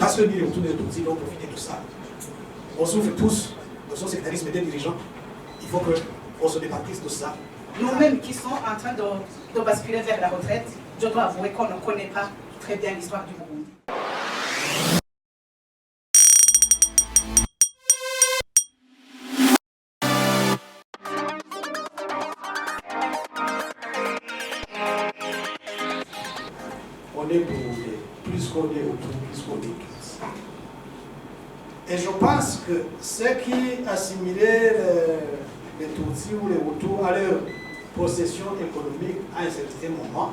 Parce que nous, autour de Tutsis, donc profiter de ça. On souffre tous de son sectarisme des dirigeants. Il faut qu'on se départisse de ça. Nous-mêmes qui sommes en train de basculer vers la retraite, je dois avouer qu'on ne connaît pas très bien l'histoire du Burundi. On est Burundais, plus qu'on est autour, plus qu'on est tous. Et je pense que ceux qui assimilaient les Tutsis ou les Hutus à leur possession économique à un certain moment,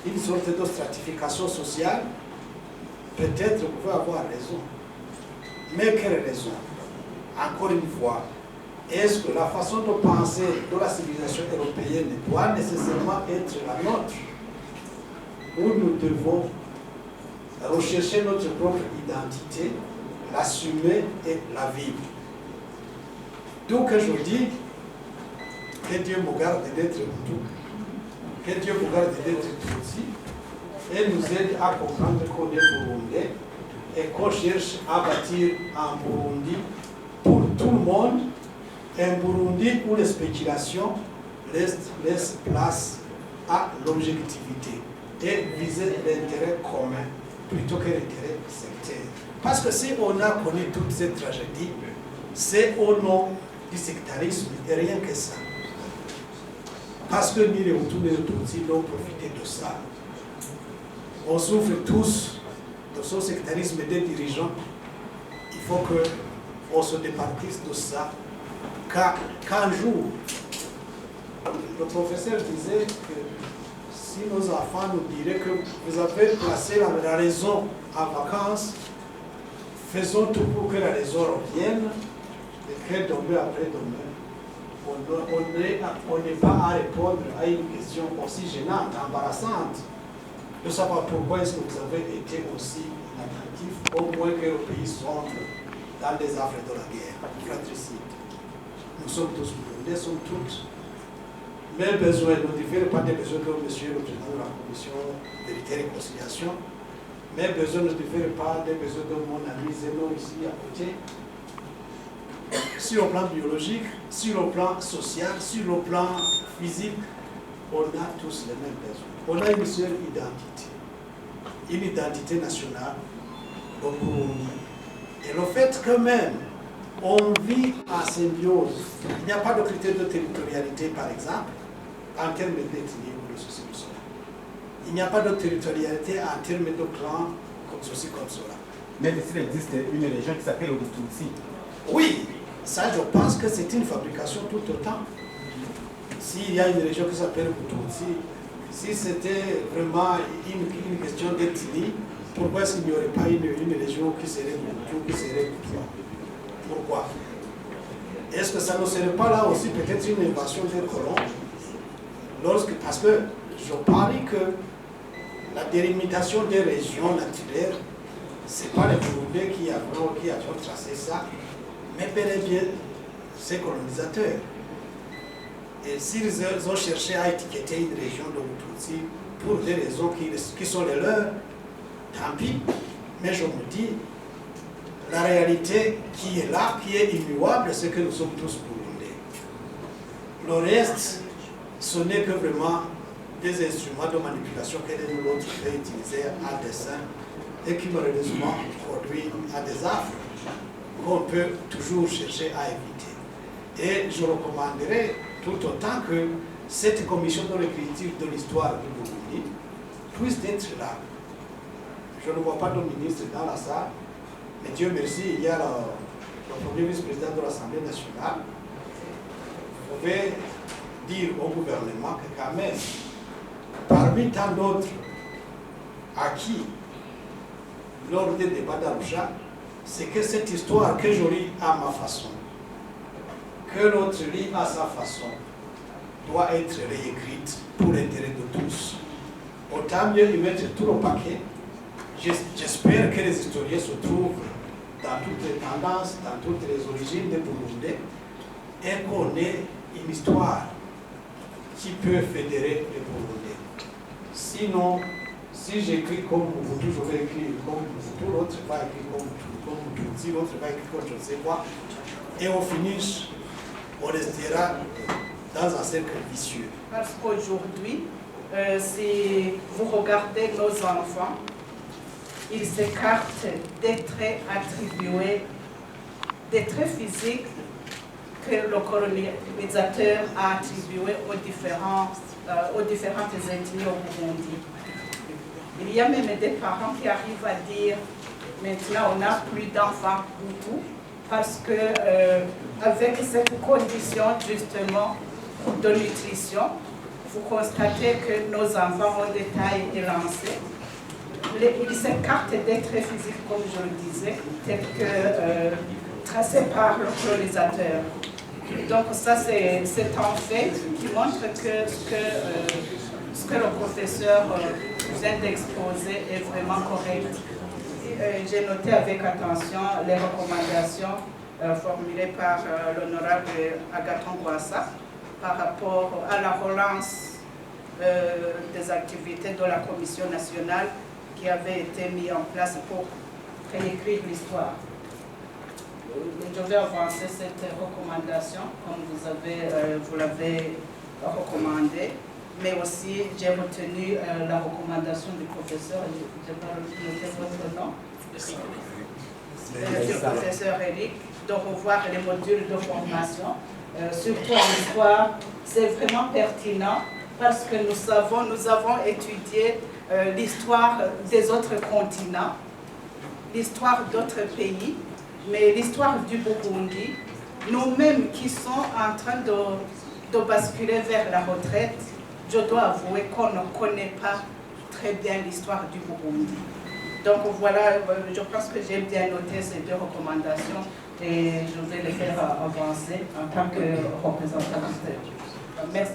une sorte de stratification sociale, peut-être vous pouvez avoir raison. Mais quelle raison? Encore une fois, est-ce que la façon de penser de la civilisation européenne doit nécessairement être la nôtre, où nous devons rechercher notre propre identité, l'assumer et la vivre? Donc je dis que Dieu me garde d'être tout, que Dieu me garde d'être Tutsi, et nous aide à comprendre qu'on est Burundais et qu'on cherche à bâtir un Burundi pour tout le monde, un Burundi où les spéculations laissent place à l'objectivité et viser l'intérêt commun plutôt que l'intérêt sectaire. Parce que si on a connu toute cette tragédie, c'est au nom du sectarisme et rien que ça. Parce que ni les Hutus ni les Tutsis n'ont profité de ça. On souffre tous de ce sectarisme des dirigeants. Il faut qu'on se départisse de ça. Qu'un jour, le professeur disait que si nos enfants nous diraient que vous avez placé la raison en vacances, faisons tout pour que la raison revienne et qu'elle tombe après demain. On n'est pas à répondre à une question aussi gênante, embarrassante, de savoir pourquoi est-ce que vous avez été aussi inattentif, au moins que le pays sombre dans les affres de la guerre, fratricide. Nous sommes tous burundais, nous sommes toutes. Mes besoins ne diffèrent pas des besoins de monsieur le président de la commission vérité et réconciliation. Mes besoins ne diffèrent pas des besoins de mon ami Zeno ici à côté. Sur le plan biologique, sur le plan social, sur le plan physique, on a tous les mêmes besoins. On a une seule identité, une identité nationale au Burundi. Et le fait que même on vit en symbiose, il n'y a pas de critère de territorialité par exemple, en termes d'ethnie ou de ceci ou cela. Il n'y a pas de territorialité en termes de clans comme ceci, comme cela. Mais s'il existe une région qui s'appelle le Tutsi. Oui, ça je pense que c'est une fabrication tout autant. S'il y a une région qui s'appelle Tutsi, si c'était vraiment une question d'ethnie, pourquoi est-ce qu'il n'y aurait pas une région qui serait Hutu, qui serait Tutsi? Pourquoi? Est-ce que ça ne serait pas là aussi peut-être une invasion des colons? Parce que je parie que la délimitation des régions naturelles, ce n'est pas les Burundais qui ont tracé ça, mais bel et bien ces colonisateurs. Et s'ils ont cherché à étiqueter une région de Tutsi pour des raisons qui sont les leurs, tant pis. Mais je me dis, la réalité qui est là, qui est immuable, c'est que nous sommes tous Burundais. Le reste, ce n'est que vraiment des instruments de manipulation que l'un ou l'autre peut utiliser à dessein et qui malheureusement conduisent à des affres qu'on peut toujours chercher à éviter. Et je recommanderais tout autant que cette commission de l'écriture de l'histoire du Burundi puisse être là. Je ne vois pas de ministre dans la salle, mais Dieu merci, il y a le premier vice-président de l'Assemblée nationale. Vous pouvez dire au gouvernement que quand même, parmi tant d'autres acquis lors des débats d'Arusha, c'est que cette histoire que je lis à ma façon, que l'autre lit à sa façon, doit être réécrite pour l'intérêt de tous. Autant mieux y mettre tout le paquet. J'espère que les historiens se trouvent dans toutes les tendances, dans toutes les origines des Burundais, et qu'on ait une histoire qui peut fédérer les Burundais. Sinon, Si j'écris comme Mobutu, je vais écrire comme Mobutu, l'autre va écrire comme Tutsi, l'autre va écrire comme je ne sais quoi. Et au finish, on restera dans un cercle vicieux. Parce qu'aujourd'hui, si vous regardez nos enfants, ils s'écartent des traits attribués, des traits physiques que le colonisateur a attribués aux différentes ethnies au Burundi. Il y a même des parents qui arrivent à dire maintenant on n'a plus d'enfants Hutu parce que avec cette condition justement de nutrition, vous constatez que nos enfants ont des tailles élancées. Ils s'écartent des traits physiques, comme je le disais, tels que tracés par le colonisateur. Donc ça, c'est un fait qui montre que ce que le professeur vient d'exposer est vraiment correct. J'ai noté avec attention les recommandations formulées par l'honorable Agathon Rwasa par rapport à la relance des activités de la Commission nationale qui avait été mise en place pour réécrire l'histoire. Je vais avancer cette recommandation, comme vous l'avez recommandé, mais aussi j'ai retenu la recommandation du professeur, je vais noter votre nom, du professeur Eric, de revoir les modules de formation, surtout en histoire. C'est vraiment pertinent parce que nous avons étudié l'histoire des autres continents, l'histoire d'autres pays, mais l'histoire du Burundi, nous-mêmes qui sommes en train de basculer vers la retraite, je dois avouer qu'on ne connaît pas très bien l'histoire du Burundi. Donc voilà, je pense que j'ai bien noté ces deux recommandations et je vais les faire avancer en tant que représentante. Merci.